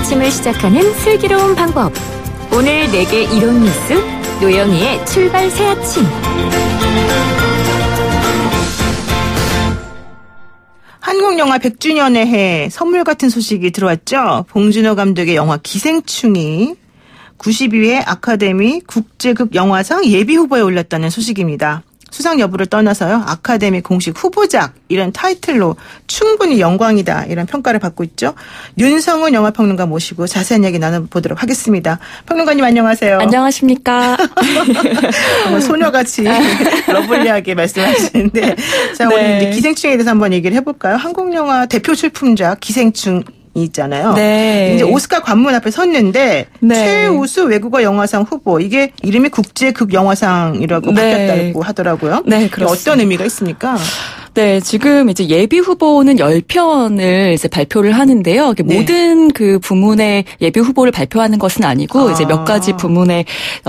아침을 시작하는 슬기로운 방법. 오늘 내게 이런 뉴스, 노영희의 출발 새 아침. 한국영화 100주년의 해 선물 같은 소식이 들어왔죠. 봉준호 감독의 영화 기생충이 92회 아카데미 국제극영화상 예비후보에 올랐다는 소식입니다. 수상 여부를 떠나서요, 아카데미 공식 후보작 이런 타이틀로 충분히 영광이다 이런 평가를 받고 있죠. 윤성훈 영화평론가 모시고 자세한 이야기 나눠보도록 하겠습니다. 평론가님 안녕하세요. 안녕하십니까. 소녀같이 러블리하게 말씀하시는데, 자, 네. 우리 이제 기생충에 대해서 한번 얘기를 해볼까요? 한국 영화 대표 출품작 기생충 있잖아요. 네. 이제 오스카 관문 앞에 섰는데, 네. 최우수 외국어 영화상 후보, 이게 이름이 국제극영화상이라고 네. 바뀌었다고 하더라고요. 네, 그렇습니다. 어떤 의미가 있습니까? 네, 지금 이제 예비 후보는 10편을 이제 발표를 하는데요. 네. 모든 그 부문의 예비 후보를 발표하는 것은 아니고 이제 몇 가지 부문의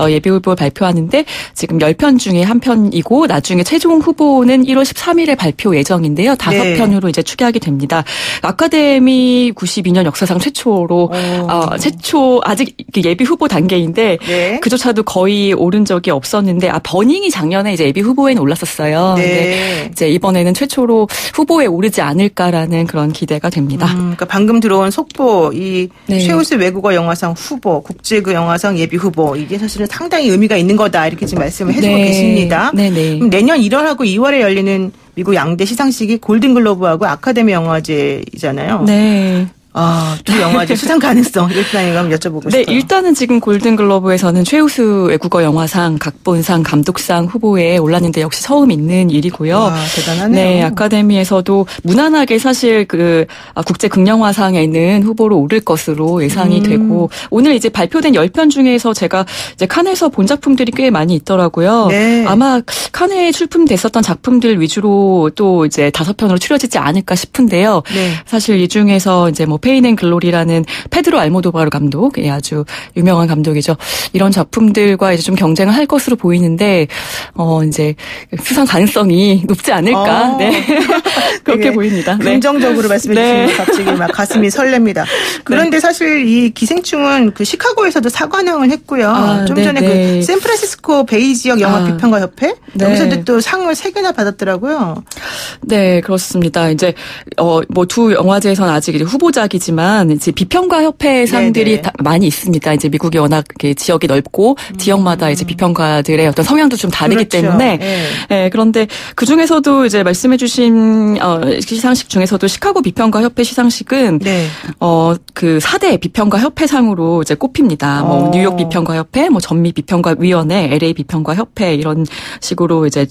예비 후보를 발표하는데, 지금 10편 중에 한 편이고 나중에 최종 후보는 1월 13일에 발표 예정인데요. 5편으로 이제 추계하게 됩니다. 아카데미 92년 역사상 최초로 아직 예비 후보 단계인데, 네. 그조차도 거의 오른 적이 없었는데, 버닝이 작년에 이제 예비 후보에는 올랐었어요. 네. 근데 이제 이번에는 최초로 후보에 오르지 않을까라는 그런 기대가 됩니다. 그러니까 방금 들어온 속보, 이 네. 최우수 외국어 영화상 후보, 국제극 영화상 예비 후보, 이게 사실은 상당히 의미가 있는 거다 이렇게 지금 말씀을 해주고 네. 계십니다. 네네. 그럼 내년 1월하고 2월에 열리는 미국 양대 시상식이 골든글로브하고 아카데미 영화제이잖아요. 네. 두 영화제 수상 가능성 일단 한번 여쭤보고 싶어요. 네, 일단은 지금 골든글로브에서는 최우수 외국어 영화상, 각본상, 감독상 후보에 올랐는데 역시 처음 있는 일이고요. 와, 대단하네요. 네, 아카데미에서도 무난하게 사실 국제 극영화상에는 후보로 오를 것으로 예상이 되고, 오늘 이제 발표된 10편 중에서 제가 이제 칸에서 본 작품들이 꽤 많이 있더라고요. 네. 아마 칸에 출품됐었던 작품들 위주로 또 이제 5편으로 추려지지 않을까 싶은데요. 네. 사실 이 중에서 이제 페인 앤 글로리라는 페드로 알모도바르 감독, 아주 유명한 감독이죠. 이런 작품들과 이제 좀 경쟁을 할 것으로 보이는데, 이제 수상 가능성이 높지 않을까. 네. 그렇게 보입니다. 긍정적으로 말씀해 주시면 네. 갑자기 막 가슴이 설렙니다. 그런데 사실 이 기생충은 그 시카고에서도 사관왕을 했고요. 좀 전에 그 샌프란시스코 베이 지역 영화 비평가 협회 여기서도 또 상을 3개나 받았더라고요. 네, 그렇습니다. 이제 두 영화제에서는 아직 이제 후보작이지만 이제 비평가 협회 상들이 많이 있습니다. 이제 미국이 워낙 지역이 넓고 지역마다 이제 비평가들의 어떤 성향도 좀 다르기 그렇죠. 때문에 네, 그런데 그 중에서도 이제 말씀해주신 시상식 중에서도 시카고 비평가 협회 시상식은 그 4대 비평가 협회상으로 이제 꼽힙니다. 뉴욕 비평가 협회, 전미 비평가 위원회, LA 비평가 협회 이런 식으로 이제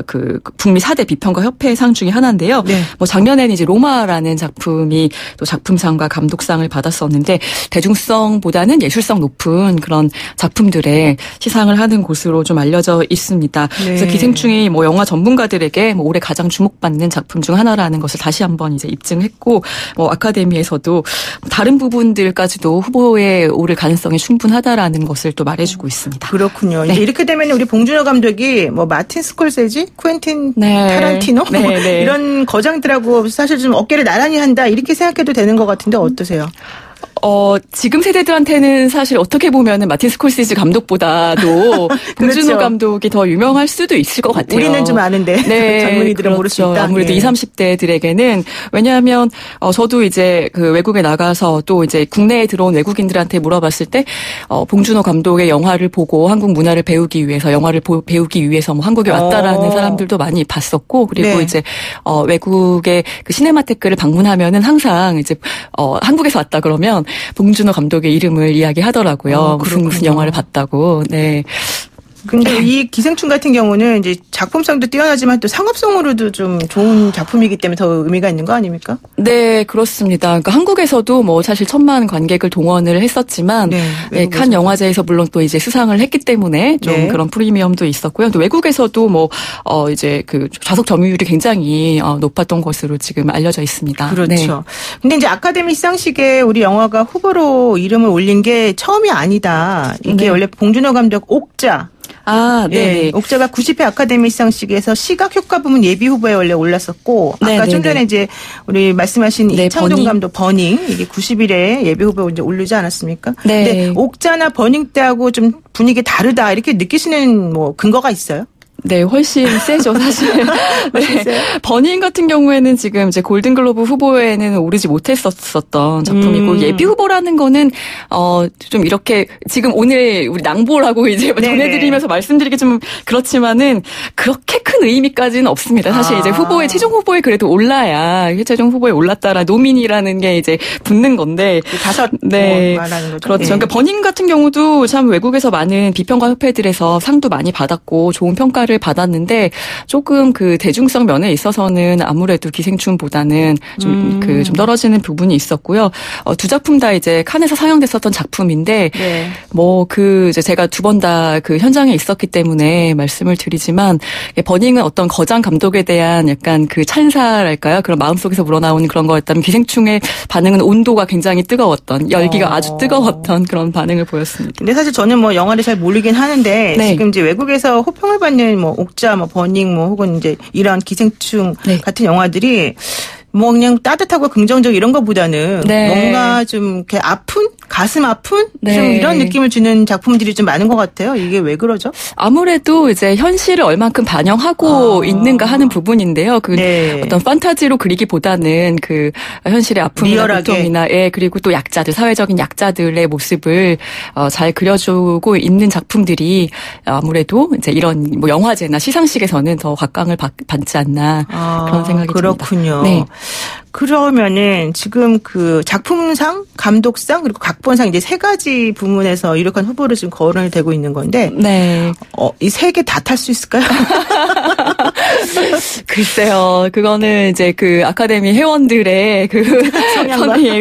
그 북미 4대 비평가 협회상 중에 하나인데요. 네. 작년에는 이제 로마라는 작품이 또 작품상과 감독상을 받았었는데, 대중성보다는 예술성 높은 그런 작품들의 시상을 하는 곳으로 좀 알려져 있습니다. 네. 그래서 기생충이 영화 전문가들에게 올해 가장 주목받는 작품 중 하나라는 것을 다시 한번 이제 입증했고, 아카데미에서도 다른 부분들까지도 후보에 오를 가능성이 충분하다라는 것을 또 말해주고 있습니다. 그렇군요. 네. 이제 이렇게 되면 우리 봉준호 감독이 마틴 스콜세지, 쿠엔틴 타란티노 이런 거장들하고 사실 좀 어깨를 나란히 한다 이렇게 생각해도 되는 것 같은데 어떠세요? 지금 세대들한테는 사실 어떻게 보면은 마틴 스콜세지 감독보다도 봉준호 그렇죠. 감독이 더 유명할 수도 있을 것 같아요. 우리는 좀 아는데 네, 젊은이들은 모를 수 있다. 아무래도 20, 30대들에게는, 왜냐하면 저도 이제 그 외국에 나가서 또 이제 국내에 들어온 외국인들한테 물어봤을 때 봉준호 감독의 영화를 보고 한국 문화를 배우기 위해서, 영화를 배우기 위해서 한국에 왔다라는 사람들도 많이 봤었고, 그리고 이제 외국의 그 시네마테크를 방문하면은 항상 이제 한국에서 왔다 그러면 봉준호 감독의 이름을 이야기하더라고요. 무슨 영화를 봤다고. 네. 근데 이 기생충 같은 경우는 이제 작품성도 뛰어나지만 또 상업성으로도 좀 좋은 작품이기 때문에 더 의미가 있는 거 아닙니까? 네, 그렇습니다. 그러니까 한국에서도 사실 1,000만 관객을 동원을 했었지만, 칸 영화제에서 물론 또 이제 수상을 했기 때문에 좀 그런 프리미엄도 있었고요. 또 외국에서도 이제 그 좌석 점유율이 굉장히 높았던 것으로 지금 알려져 있습니다. 그렇죠. 네. 근데 이제 아카데미 시상식에 우리 영화가 후보로 이름을 올린 게 처음이 아니다. 이게 원래 봉준호 감독 옥자. 아, 네. 예, 옥자가 90회 아카데미 시상식에서 시각 효과 부문 예비 후보에 원래 올랐었고 아까 좀 전에 이제 우리 말씀하신 이창동 감독 버닝 이게 90일에 예비 후보에 이제 오르지 않았습니까? 네. 근데 옥자나 버닝 때하고 좀 분위기 다르다 이렇게 느끼시는 뭐 근거가 있어요? 네, 훨씬 세죠, 사실. 네. 버닝 같은 경우에는 지금 이제 골든글로브 후보에는 오르지 못했었던 작품이고, 예비 후보라는 거는, 좀 이렇게, 지금 오늘 우리 낭보라고 이제 전해드리면서 말씀드리기 좀 그렇지만은, 그렇게 큰 의미까지는 없습니다. 사실 이제 후보에, 최종 후보에 그래도 올라야, 최종 후보에 올랐다라 노민이라는 게 이제 붙는 건데. 다섯, 네. 말하는 거죠. 그렇죠. 그러니까 버닝 같은 경우도 참 외국에서 많은 비평가 협회들에서 상도 많이 받았고, 좋은 평가를 받았는데 조금 그 대중성 면에 있어서는 아무래도 기생충보다는 좀 떨어지는 부분이 있었고요. 두 작품 다 이제 칸에서 상영됐었던 작품인데 뭐 이제 제가 두 번 다 그 현장에 있었기 때문에 말씀을 드리지만 버닝은 어떤 거장 감독에 대한 약간 그 찬사랄까요? 그런 마음속에서 우러나오는 그런 거였다면 기생충의 반응은 온도가 굉장히 뜨거웠던 열기가 아주 뜨거웠던 그런 반응을 보였습니다. 근데 사실 저는 뭐 영화를 잘 모르긴 하는데 지금 이제 외국에서 호평을 받는 뭐 옥자, 뭐 버닝, 뭐 혹은 이제 이런 기생충 같은 영화들이 뭐 그냥 따뜻하고 긍정적 이런 것보다는 뭔가 좀 이렇게 아픈 가슴 아픈 좀 이런 느낌을 주는 작품들이 좀 많은 것 같아요. 이게 왜 그러죠? 아무래도 이제 현실을 얼만큼 반영하고 있는가 하는 부분인데요. 그 어떤 판타지로 그리기보다는 그 현실의 아픔이나 고통이나 그리고 또 약자들, 사회적인 약자들의 모습을 잘 그려주고 있는 작품들이 아무래도 이제 이런 뭐 영화제나 시상식에서는 더 각광을 받지 않나 그런 생각이 듭니다. 그렇군요. 네. 그러면은 지금 그 작품상, 감독상 그리고 각본상 이제 세 가지 부문에서 유력한 후보를 지금 거론이 되고 있는 건데, 이 세 개 다 탈 수 있을까요? 글쎄요, 그거는 이제 그 아카데미 회원들의 그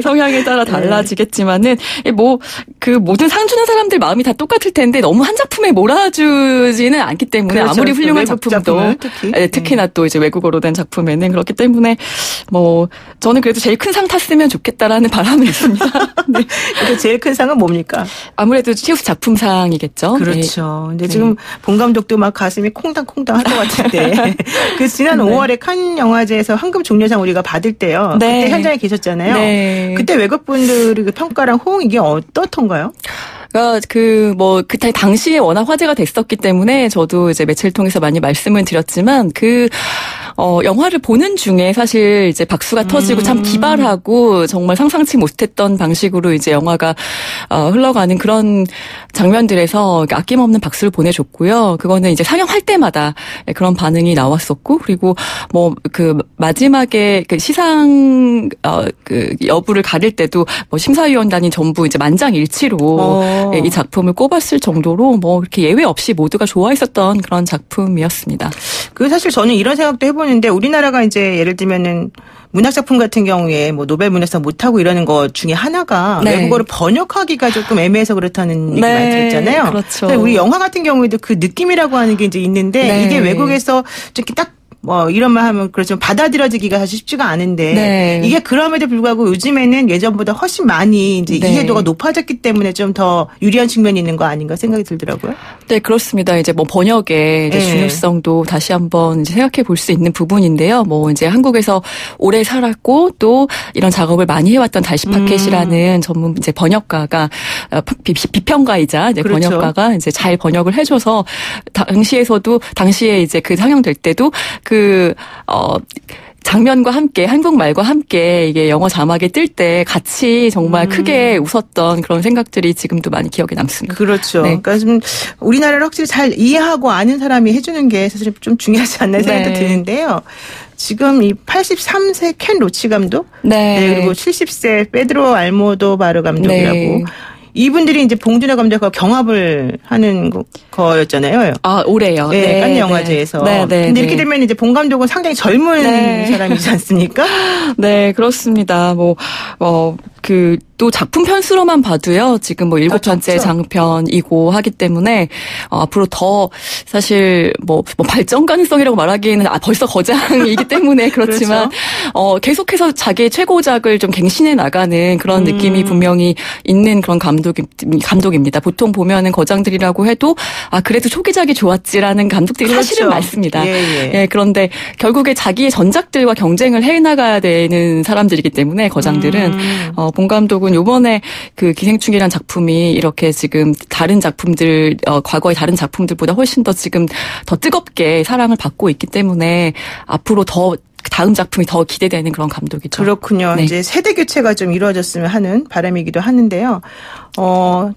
성향에 따라 달라지겠지만은 뭐 그 모든 상 주는 사람들 마음이 다 똑같을 텐데 너무 한 작품에 몰아주지는 않기 때문에 아무리 훌륭한 작품도 특히나 또 이제 외국어로 된 작품에는 그렇기 때문에 뭐 저는 그래도 제일 큰 상 탔으면 좋겠다라는 바람은 있습니다. 네. 제일 큰 상은 뭡니까? 아무래도 최우수 작품상이겠죠. 그렇죠. 근데 지금 본 감독도 막 가슴이 콩당콩당 할 것 같은데 그 지난 5월에 칸 영화제에서 황금 종려상 우리가 받을 때요. 그때 현장에 계셨잖아요. 그때 외국분들의 그 평가랑 호응 이게 어떻던가요? 그때 당시에 워낙 화제가 됐었기 때문에 저도 이제 매체를 통해서 많이 말씀을 드렸지만 영화를 보는 중에 사실 이제 박수가 터지고 참 기발하고 정말 상상치 못했던 방식으로 이제 영화가 흘러가는 그런 장면들에서 아낌없는 박수를 보내줬고요. 그거는 이제 상영할 때마다 그런 반응이 나왔었고, 그리고 뭐 그 마지막에 그 시상 그 여부를 가릴 때도 뭐 심사위원단이 전부 이제 만장일치로 이 작품을 꼽았을 정도로 뭐 이렇게 예외 없이 모두가 좋아했었던 그런 작품이었습니다. 그 사실 저는 이런 생각도 해보는데 우리나라가 이제 예를 들면은 문학작품 같은 경우에 뭐 노벨 문학상 못하고 이러는 것 중에 하나가 외국어로 번역하기가 조금 애매해서 그렇다는 얘기 많이 들었잖아요. 그렇죠. 우리 영화 같은 경우에도 그 느낌이라고 하는 게 이제 있는데 이게 외국에서 이렇게 딱 뭐 이런 말 하면 그렇죠. 받아들여지기가 사실 쉽지가 않은데 이게 그럼에도 불구하고 요즘에는 예전보다 훨씬 많이 이제 이해도가 높아졌기 때문에 좀 더 유리한 측면이 있는 거 아닌가 생각이 들더라고요. 네, 그렇습니다. 이제 뭐 번역의 이제 중요성도 다시 한번 이제 생각해 볼 수 있는 부분인데요. 뭐 이제 한국에서 오래 살았고 또 이런 작업을 많이 해왔던 달시 파켓이라는 전문 이제 번역가가 비평가이자 이제 번역가가 이제 잘 번역을 해줘서 당시에 이제 그 상영될 때도 장면과 함께 한국말과 함께 이게 영어 자막에 뜰 때 같이 정말 크게 웃었던 그런 생각들이 지금도 많이 기억에 남습니다. 그렇죠. 그러니까 좀 우리나라를 확실히 잘 이해하고 아는 사람이 해주는 게 사실 좀 중요하지 않나 생각도 드는데요. 지금 이 83세 켄 로치 감독, 그리고 70세 페드로 알모도바르 감독이라고. 이분들이 이제 봉준호 감독과 경합을 하는 거였잖아요. 올해요. 칸 영화제에서. 근데 이렇게 되면 이제 봉 감독은 상당히 젊은 사람이지 않습니까? 네, 그렇습니다. 또 작품 편수로만 봐도요, 지금 7편째 장편이고 하기 때문에, 앞으로 더, 사실, 발전 가능성이라고 말하기에는, 벌써 거장이기 때문에 그렇지만, 그렇죠. 계속해서 자기의 최고작을 좀 갱신해 나가는 그런 느낌이 분명히 있는 그런 감독입니다. 보통 보면은 거장들이라고 해도, 그래도 초기작이 좋았지라는 감독들이 그렇죠. 사실은 많습니다. 예, 그런데 결국에 자기의 전작들과 경쟁을 해 나가야 되는 사람들이기 때문에, 거장들은, 본 감독은 요번에 그 기생충이란 작품이 이렇게 지금 다른 작품들, 과거의 다른 작품들보다 훨씬 더 지금 더 뜨겁게 사랑을 받고 있기 때문에 앞으로 다음 작품이 더 기대되는 그런 감독이죠. 그렇군요. 네. 이제 세대 교체가 좀 이루어졌으면 하는 바람이기도 하는데요.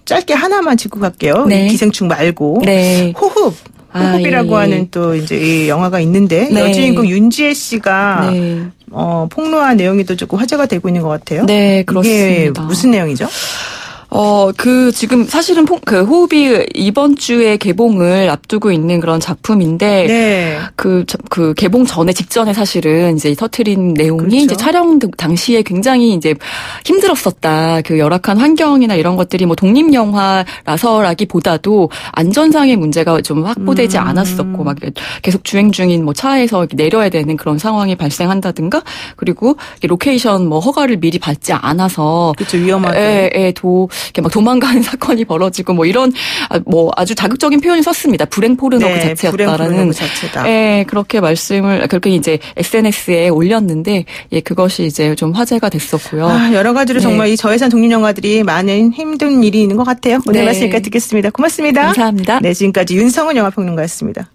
짧게 하나만 짚고 갈게요. 네. 기생충 말고. 네. 호흡이라고 하는 또 이제 이 영화가 있는데 네. 여주인공 윤지혜 씨가 폭로한 내용이 또 조금 화제가 되고 있는 것 같아요. 네, 그렇습니다. 이게 무슨 내용이죠? 지금 사실은 호흡이 이번 주에 개봉을 앞두고 있는 그런 작품인데, 네. 그 개봉 직전에 사실은 이제 터트린 내용이 그렇죠. 이제 촬영 당시에 굉장히 이제 힘들었었다. 그 열악한 환경이나 이런 것들이 독립영화라서라기보다도 안전상의 문제가 좀 확보되지 않았었고, 막 계속 주행 중인 차에서 내려야 되는 그런 상황이 발생한다든가, 그리고 로케이션 허가를 미리 받지 않아서. 그렇죠. 위험하게. 이렇게 막 도망가는 사건이 벌어지고 이런 아주 자극적인 표현을 썼습니다. 불행 포르노 그 자체였다라는. 예, 그렇게 그렇게 이제 SNS에 올렸는데 그것이 이제 좀 화제가 됐었고요. 여러 가지로 정말 이 저예산 독립 영화들이 많은 힘든 일이 있는 것 같아요. 오늘 말씀 여기까지 듣겠습니다. 고맙습니다. 감사합니다. 네, 지금까지 윤성은 영화평론가였습니다.